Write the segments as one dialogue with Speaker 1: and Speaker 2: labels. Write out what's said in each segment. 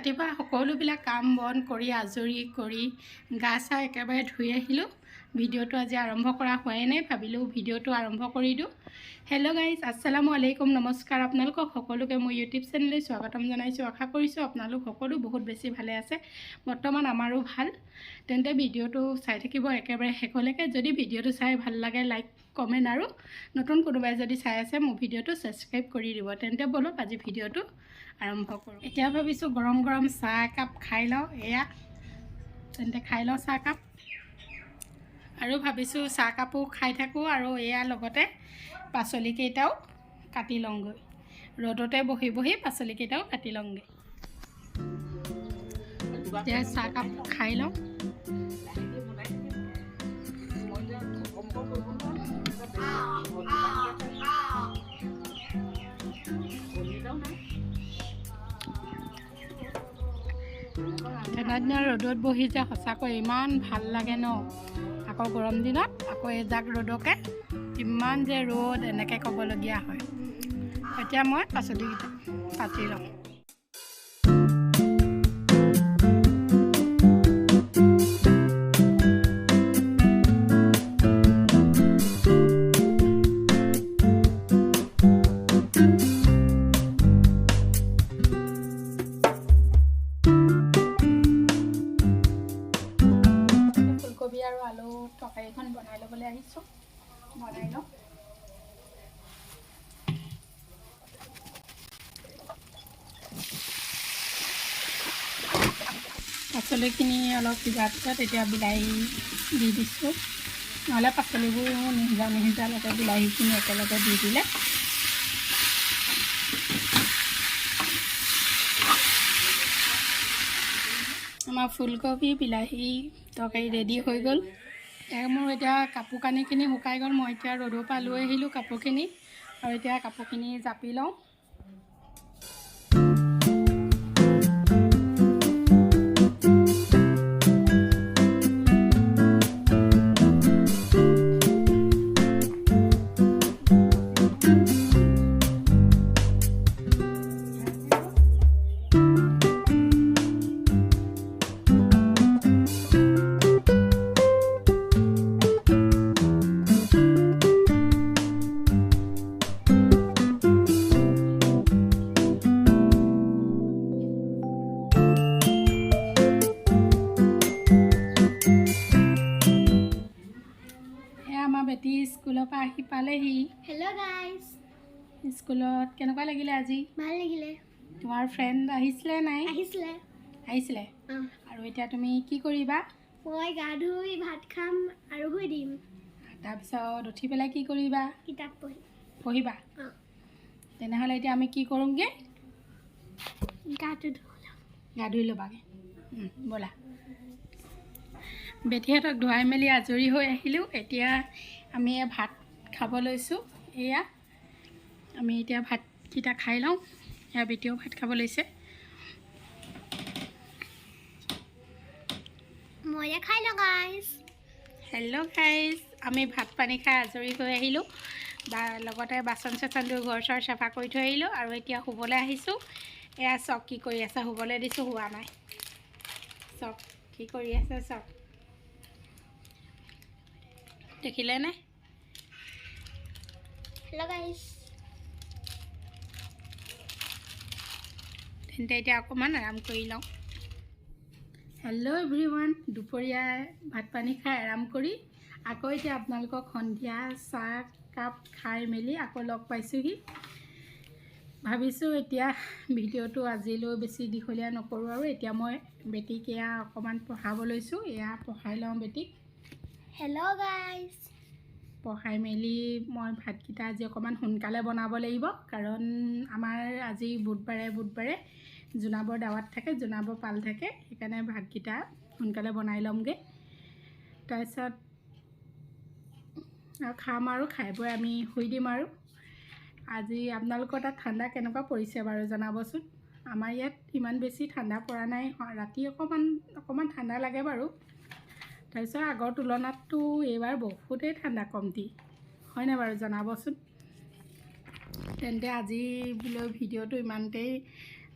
Speaker 1: ৰাতিপুৱা সকলোবিলাক কাম বন কৰি আজৰি কৰি গা চা একেবাৰে ধুই আহিলোঁ। ভিডিঅ'টো আজি আৰম্ভ কৰা হোৱাই নাই, ভাবিলোঁ ভিডিঅ'টো আৰম্ভ কৰি দিওঁ। হেল্ল' গাইজ, আসসালামু আলাইকুম, নমস্কাৰ। আপোনালোকক সকলোকে মই ইউটিউব চেনেললৈ স্বাগতম জনাইছোঁ। আশা কৰিছোঁ আপোনালোক সকলো বহুত বেছি ভালে আছে। বৰ্তমান আমাৰো ভাল। তেন্তে ভিডিঅ'টো চাই থাকিব একেবাৰে শেষলৈকে। যদি ভিডিঅ'টো চাই ভাল লাগে লাইক কমেণ্ট আৰু নতুন কোনোবাই যদি চাই আছে মোৰ ভিডিঅ'টো ছাবস্ক্ৰাইব কৰি দিব। তেন্তে বলক আজি ভিডিঅ'টো আৰম্ভ কৰোঁ। এতিয়া ভাবিছোঁ গৰম গৰম চাহ একাপ খাই লওঁ। এয়া তেন্তে খাই লওঁ চাহকাপ, আৰু ভাবিছোঁ চাহকাপো খাই থাকোঁ আৰু এয়া লগতে পাচলিকেইটাও কাটি লওঁগৈ। ৰ'দতে বহি বহি পাচলিকেইটাও কাটি লওঁগৈ। এতিয়া চাহকাপ খাই লওঁ। ঠাণ্ডা দিনত ৰ'দত বহি যে সঁচাকৈ ইমান ভাল লাগে ন। আকৌ গৰম দিনত আকৌ এজাক ৰ'দকে ইমান যে ৰ'দ এনেকৈ ক'বলগীয়া হয়। এতিয়া মই পাচলিকেইটা কাটি লওঁ। ফুলকবি আৰু আলু তৰকাৰীখন বনাই ল'বলৈ আহিছোঁ। বনাই লওঁ। পাচলিখিনি অলপ সিজাৰ পিছত এতিয়া বিলাহী দি দিছোঁ, নহ'লে পাচলিবোৰ নিসিজালৈকে বিলাহীখিনি একেলগে দি দিলে আমাৰ ফুলকবি বিলাহী তৰকাৰী ৰেডি হৈ গ'ল। মোৰ এতিয়া কাপোৰ কানিখিনি শুকাই গ'ল। মই এতিয়া ৰ'দৰ পৰা লৈ আহিলোঁ কাপোৰখিনি, আৰু এতিয়া কাপোৰখিনি জাপি লওঁ। বেটি স্কুলৰ পৰা আহি পালেহি।
Speaker 2: হেল্ল' গাইজ,
Speaker 1: স্কুলত কেনেকুৱা লাগিলে আজি?
Speaker 2: ভাল লাগিলে।
Speaker 1: তোমাৰ ফ্ৰেণ্ড আহিছিলে নাই?
Speaker 2: আহিছিলে।
Speaker 1: আৰু এতিয়া তুমি কি কৰিবা?
Speaker 2: মই গা ধুই ভাত খাম আৰু শুই দিম।
Speaker 1: তাৰপিছত উঠি পেলাই কি কৰিবা?
Speaker 2: কিতাপ
Speaker 1: পঢ়িবা? তেনেহ'লে এতিয়া আমি কি কৰোঁগৈ? গা ধুই ল'বাগৈ। ব'লা। বেটীহঁতক ধুৱাই মেলি আজৰি হৈ আহিলোঁ। এতিয়া আমি ভাত খাব লৈছোঁ। এয়া আমি এতিয়া ভাতকেইটা খাই লওঁ। এয়া বেটীও ভাত খাব লৈছে।
Speaker 2: মই খাই লওঁ গাইজ।
Speaker 1: হেল্ল' গাইজ, আমি ভাত পানী খাই আজৰি হৈ আহিলোঁ। লগতে বাচন চাচন ধুই ঘৰ চৰ চাফা কৰি থৈ আহিলোঁ, আৰু এতিয়া শুবলৈ আহিছোঁ। এয়া চক কি কৰি আছে, শুবলৈ দিছোঁ, হোৱা নাই। চক কি কৰি আছে, চক দেখিলে নে?
Speaker 2: Hello' guys.
Speaker 1: তেন্তে এতিয়া অকণমান আৰাম কৰি লওঁ। হেল্ল' এভৰিৱান, দুপৰীয়া ভাত পানী খাই আৰাম কৰি আকৌ এতিয়া আপোনালোকক সন্ধিয়া চাহ কাপ খাই মেলি আকৌ লগ পাইছোঁহি। ভাবিছোঁ এতিয়া ভিডিঅ'টো আজিলৈ বেছি দীঘলীয়া নকৰোঁ, আৰু এতিয়া মই বেটীক এয়া অকণমান পঢ়াব লৈছোঁ। এয়া পঢ়াই লওঁ বেটীক।
Speaker 2: Hello' guys.
Speaker 1: পঢ়াই মেলি মই ভাতকেইটা আজি অকণমান সোনকালে বনাব লাগিব, কাৰণ আমাৰ আজি বুধবাৰে জোনাবৰ দাৱাত থাকে, জোনাবৰ পাল থাকে। সেইকাৰণে ভাতকেইটা সোনকালে বনাই ল'মগৈ। তাৰপিছত খাম, আৰু খাই বৈ আমি শুই দিম। আৰু আজি আপোনালোকৰ তাত ঠাণ্ডা কেনেকুৱা পৰিছে বাৰু জনাবচোন। আমাৰ ইয়াত ইমান বেছি ঠাণ্ডা পৰা নাই। ৰাতি অকণমান ঠাণ্ডা লাগে বাৰু। তাৰপিছত আগৰ তুলনাততো এইবাৰ বহুতেই ঠাণ্ডা কমতি হয়নে বাৰু, জনাবচোন। তেন্তে আজি বোলো ভিডিঅ'টো ইমানতেই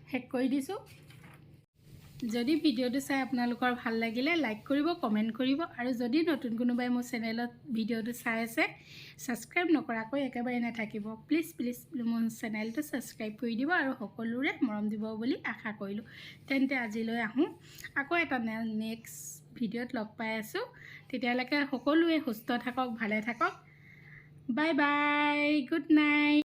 Speaker 1: শেষ কৰি দিছোঁ। যদি ভিডিঅ'টো চাই আপোনালোকৰ ভাল লাগিলে লাইক কৰিব, কমেণ্ট কৰিব, আৰু যদি নতুন কোনোবাই মোৰ চেনেলত ভিডিঅ'টো চাই আছে ছাবস্ক্ৰাইব নকৰাকৈ একেবাৰে নাথাকিব। প্লিজ মোৰ চেনেলটো ছাবস্ক্ৰাইব কৰি দিব আৰু সকলোৰে মৰম দিব বুলি আশা কৰিলোঁ। তেন্তে আজিলৈ আহোঁ, আকৌ এটা নেক্সট ভিডিঅ'ত লগ পাই আছোঁ। তেতিয়ালৈকে সকলোৱে সুস্থ থাকক, ভালে থাকক। Bye bye, good night.